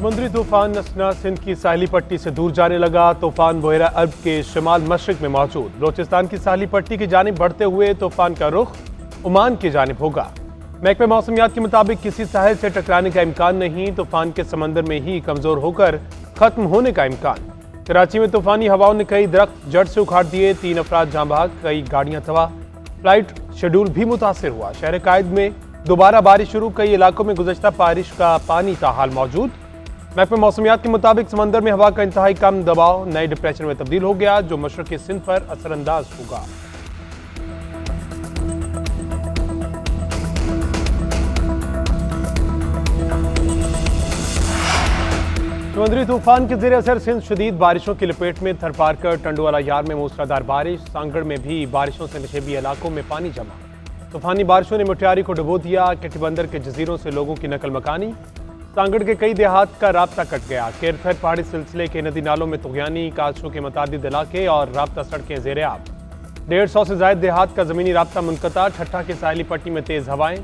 समुद्री तूफान नसना सिंध की साहिली पट्टी से दूर जाने लगा। तूफान बुहेरा अरब के शिमाल मशरिक में मौजूद बलोचिस्तान की साहिली पट्टी की जानिब बढ़ते हुए तूफान का रुख ओमान की जानिब होगा। महकमे मौसमियात के मुताबिक किसी साहिल से टकराने का इम्कान नहीं। तूफान के समंदर में ही कमजोर होकर खत्म होने का इम्कान। कराची में तूफानी हवाओं ने कई दरख्त जड़ से उखाड़ दिए। 3 अफराद जाँ बहक, कई गाड़ियां तबाह। फ्लाइट शेड्यूल भी मुतासर हुआ। शहर कायद में दोबारा बारिश शुरू। कई इलाकों में गुज़श्ता बारिश का पानी ताहाल मौजूद। महकमे मौसमियात के मुताबिक समंदर में हवा का इंतहाई कम दबाव नए डिप्रेशन में तब्दील हो गया, जो मशरक़ी सिंध पर असरअंदाज होगा। समुद्री तूफान के ज़ेरे असर सिंध शदीद बारिशों की लपेट में। थरपारकर, टंडोवाला यार में मूसलाधार बारिश। सांगड़ में भी बारिशों से नशेबी इलाकों में पानी जमा। तूफानी बारिशों ने मुटियारी को डुबो दिया। किटी बंदर के जजीरों से लोगों की नकल मकानी। सांगड़ के कई देहात का राब्ता कट गया। केरथर पहाड़ी सिलसिले के नदी नालों में तुगयानी। कादशों के मुतादिद इलाके और राब्ता सड़कें ज़ेरे आब। 150 से ज़ायद देहात का ज़मीनी राब्ता मुनक़ता। ठट्ठा की साहिली पट्टी में तेज़ हवाएं।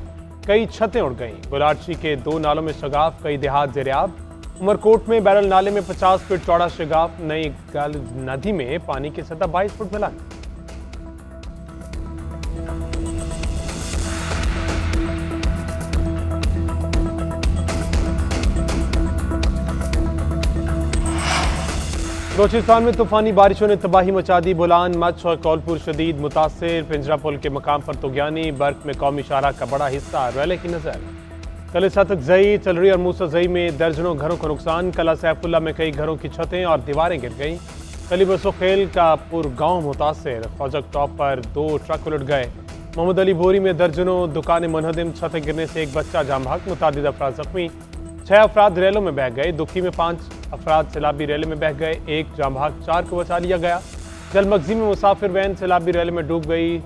कई छतें उड़ गईं। गुलारची के 2 नालों में शगाफ। कई देहात ज़ेरे आब। उमरकोट में बैरल नाले में 50 फीट चौड़ा शगाफ। नई गाल नदी में पानी की सतह 22 फुट बुलंद। बलोचिस्तान में तूफानी बारिशों ने तबाही मचा दी। बुलान, मच और कौलपुर शदीद मुतासिर। पिंजरा पुल के मकाम पर तुगयानी। बर्फ में कौमी शाहरा का बड़ा हिस्सा रैले की नजर। कलिसा तक जई, चलरी और मूसा जई में दर्जनों घरों को नुकसान। कला सैफुल्ला में कई घरों की छतें और दीवारें गिर गईं। कली बसोखेल का पूरा गांव मुतासिर। फौजक टॉप पर 2 ट्रक उलट गए। मोहम्मद अली बोरी में दर्जनों दुकानें मुनहदिम। छतें गिरने से एक बच्चा जाम बहक। मुतादिद अफराद जख्मी। 6 अफराद रेलों में बह गए। दुखी में 5 अफराद सैलाबी रेले में बह गए। 1 जाम बहक, 4 को बचा लिया गया। जलमगजी में मुसाफिर वैन सैलाबी रेले में डूब गई।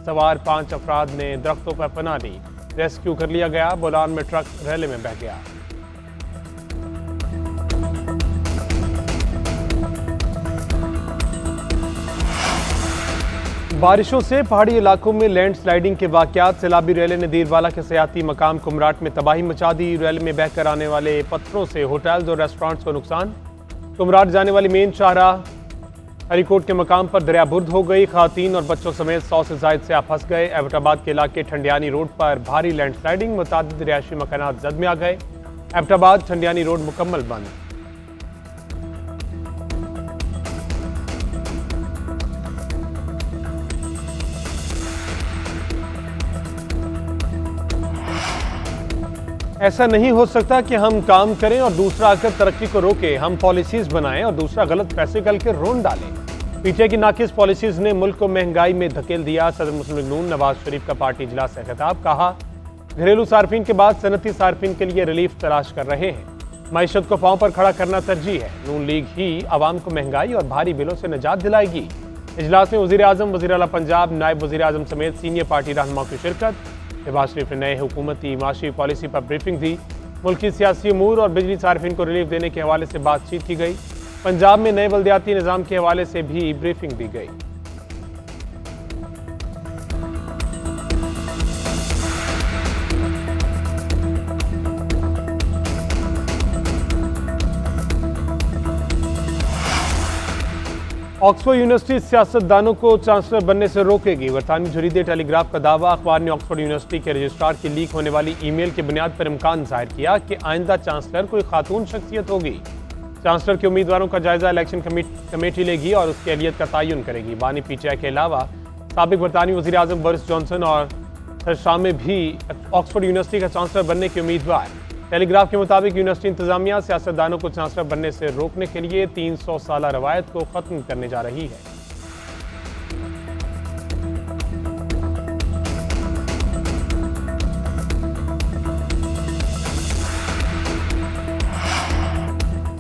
सवार 5 अफराद ने दरख्तों पर पनाह ली। रेस्क्यू कर लिया गया। बोलान में ट्रक रेले में बह गया। बारिशों से पहाड़ी इलाकों में लैंड स्लाइडिंग के वाकयात। सैलाबी रेले ने दीरवाला के सयाती मकाम कुमराट में तबाही मचा दी। रेल में बहकर आने वाले पत्थरों से होटल्स और रेस्टोरेंट्स को नुकसान। कुमराट जाने वाली मेन शाहराह हरीकोट के मकाम पर दरिया बुर्द हो गई। खातीन और बच्चों समेत 100 से ज़ायद से फंस गए। एबटाबाद के इलाके ठंडियानी रोड पर भारी लैंड स्लाइडिंग। मुतादिद रिहायशी मकानात जद में आ गए। एबटाबाद ठंडियानी रोड मुकम्मल बंद। ऐसा नहीं हो सकता कि हम काम करें और दूसरा आकर तरक्की को रोके। हम पॉलिसीज बनाएं और दूसरा गलत पैसे गल के रोन डालें। पीटीआई की नाकिस पॉलिसीज ने मुल्क को महंगाई में धकेल दिया। सदर मुस्लिम लीग नून नवाज शरीफ का पार्टी इजलास से खिताब। कहा, घरेलू सार्फिन के बाद सनती सार्फिन के लिए रिलीफ तलाश कर रहे हैं। मईशत को पांव पर खड़ा करना तरजीह है। नून लीग ही आवाम को महंगाई और भारी बिलों से निजात दिलाएगी। इजलास में वज़ीर आज़म, वज़ीर आला पंजाब, नायब वज़ीर आज़म समेत सीनियर पार्टी रहनुमाओं की शिरकत। नवाज शरीफ ने नए हुकूमती माशी पॉलिसी पर ब्रीफिंग दी। मुल्की सियासी अमूर और बिजली सार्फिन को रिलीफ देने के हवाले से बातचीत की गई। पंजाब में नए बल्दियाती निज़ाम के हवाले से भी ब्रीफिंग दी गई। ऑक्सफोर्ड यूनिवर्सिटी सियासतदानों को चांसलर बनने से रोकेगी। बरतानवी जरीदे टेलीग्राफ का दावा। अखबार ने ऑक्सफोर्ड यूनिवर्सिटी के रजिस्ट्रार की लीक होने वाली ईमेल की बुनियाद पर इम्कान जाहिर किया कि आइंदा चांसलर कोई खातून शख्सियत होगी। चांसलर के उम्मीदवारों का जायजा इलेक्शन कमेटी लेगी और उसकी अहलियत का तयन करेगी। बानी पीटीआई के अलावा साबिक बरतानवी वज़ीर आज़म बोरिस जॉनसन और थर्शा में भी ऑक्सफोर्ड यूनिवर्सिटी का चांसलर बनने के उम्मीदवार। टेलीग्राफ के मुताबिक यूनिवर्सिटी इंतजामिया सियासतदानों को चांसलर बनने से रोकने के लिए 300 साल रवायत को ख़त्म करने जा रही है।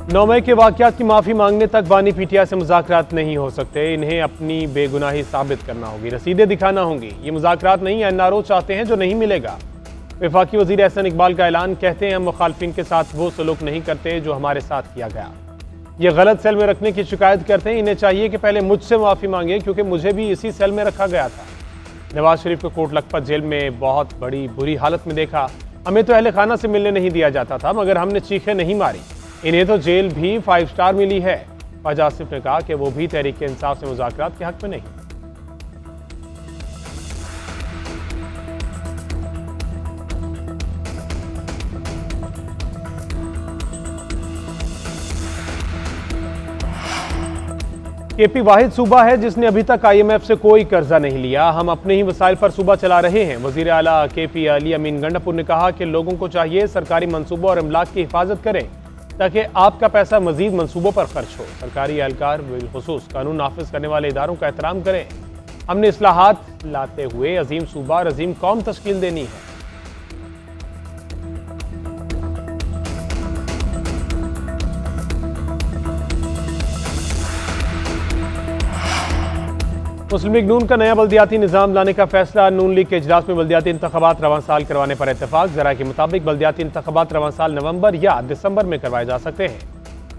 नौ मई के वाक़यात की माफ़ी मांगने तक बानी पीटीआई से मुज़ाकरात नहीं हो सकते। इन्हें अपनी बेगुनाही साबित करना होगी, रसीदें दिखाना होंगी। ये मुज़ाकरात नहीं, एनआरओ चाहते हैं जो नहीं मिलेगा। वफाकी वज़ीर एहसन इकबाल का ऐलान। कहते हैं, हम मुखालफिन के साथ वो सलूक नहीं करते जो हमारे साथ किया गया। ये गलत सेल में रखने की शिकायत करते हैं। इन्हें चाहिए कि पहले मुझसे माफ़ी मांगे, क्योंकि मुझे भी इसी सेल में रखा गया था। नवाज शरीफ को कोट लखपत जेल में बहुत बड़ी बुरी हालत में देखा। हमें तो अहले खाना से मिलने नहीं दिया जाता था, मगर हमने चीखें नहीं मारी। इन्हें तो जेल भी 5 स्टार मिली है। ख्वाजा आसिफ ने कहा कि वो भी तहरीक इंसाफ से मुज़ाकरात के हक में नहीं। केपी वाहिद सूबा है जिसने अभी तक IMF से कोई कर्जा नहीं लिया। हम अपने ही वसाइल पर सूबा चला रहे हैं। वजीर आला KP अली अमीन गंडापुर ने कहा कि लोगों को चाहिए सरकारी मंसूबों और अमलाक की हिफाजत करें ताकि आपका पैसा मजीद मंसूबों पर खर्च हो। सरकारी एहलकार बिलखुसूस कानून नाफिज करने वाले इदारों का एहतराम करें। हमने इस्लाहात लाते हुए अजीम सूबा और अजीम कौम तश्कील देनी है। मुस्लिम लीग नून का नया बल्दियाती निज़ाम लाने का फैसला। नून लीग के इजलास में बल्दियाती इंतखाबात रवां साल करवाने पर इत्तेफाक। जरा के मुताबिक बल्दियाती इंतखाबात रवां साल नवंबर या दिसंबर में करवाए जा सकते हैं।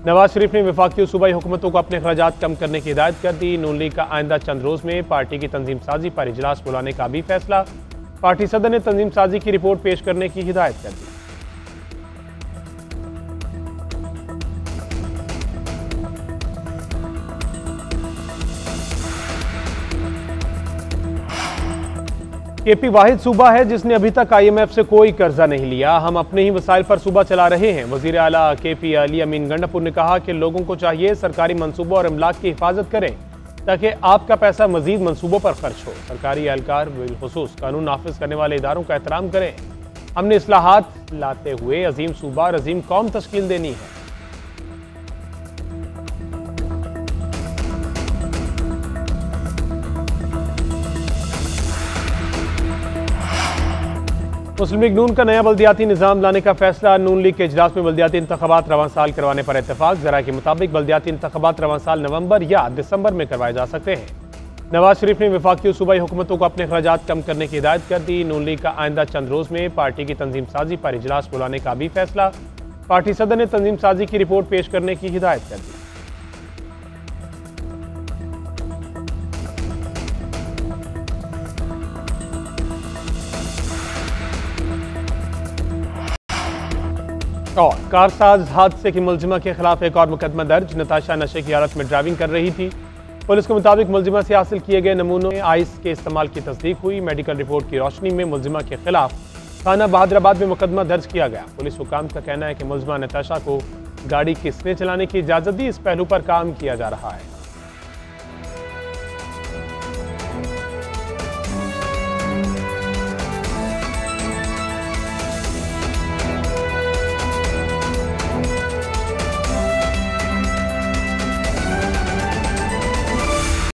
नवाज शरीफ ने वफाकी और सूबाई हुकूमतों को अपने अखराजात कम करने की हिदायत कर दी। नून लीग का आइंदा चंद रोज में पार्टी की तंजीम साजी पर इजलास बुलाने का भी फैसला। पार्टी सदर ने तंजीम साजी की रिपोर्ट पेश करने की हिदायत कर दी। केपी वाहिद सूबा है जिसने अभी तक IMF से कोई कर्जा नहीं लिया। हम अपने ही वसाइल पर सूबा चला रहे हैं। वजीर आला KP अली अमीन गंडापुर ने कहा कि लोगों को चाहिए सरकारी मंसूबों और अमलाक की हिफाजत करें ताकि आपका पैसा मजीद मंसूबों पर खर्च हो। सरकारी एहलकार बिलखुसूस कानून नाफिज करने वाले इदारों का एहतराम करें। हमने इस्लाहात लाते हुए अजीम सूबा और अजीम कौम तश्कील देनी है। मुस्लिम लीग नून का नया बल्दियाती निज़ाम लाने का फैसला। नून लीग के इजलास में बल्दियाती इंतखाबात रवां साल करवाने पर इत्तेफाक। जरा के मुताबिक बल्दियाती इंतखाबात रवां साल नवंबर या दिसंबर में करवाए जा सकते हैं। नवाज शरीफ ने वफाकी और सूबाई हुकूमतों को अपने अखराजात कम करने की हिदायत कर दी। नून लीग का आइंदा चंद रोज में पार्टी की तंजीम साजी पर इजलास बुलाने का भी फैसला। पार्टी सदर ने तंजीम साजी की रिपोर्ट पेश करने की हिदायत कर दी। और कारसाज हादसे की मुलजिमा के खिलाफ एक और मुकदमा दर्ज। नताशा नशे की हालत में ड्राइविंग कर रही थी। पुलिस के मुताबिक मुलजिमा से हासिल किए गए नमूनों में आइस के इस्तेमाल की तस्दीक हुई। मेडिकल रिपोर्ट की रोशनी में मुलजिमा के खिलाफ थाना बहादुराबाद में मुकदमा दर्ज किया गया। पुलिस हुकाम का कहना है कि मुलजिमा नताशा को गाड़ी किसने चलाने की इजाजत दी, इस पहलू पर काम किया जा रहा है।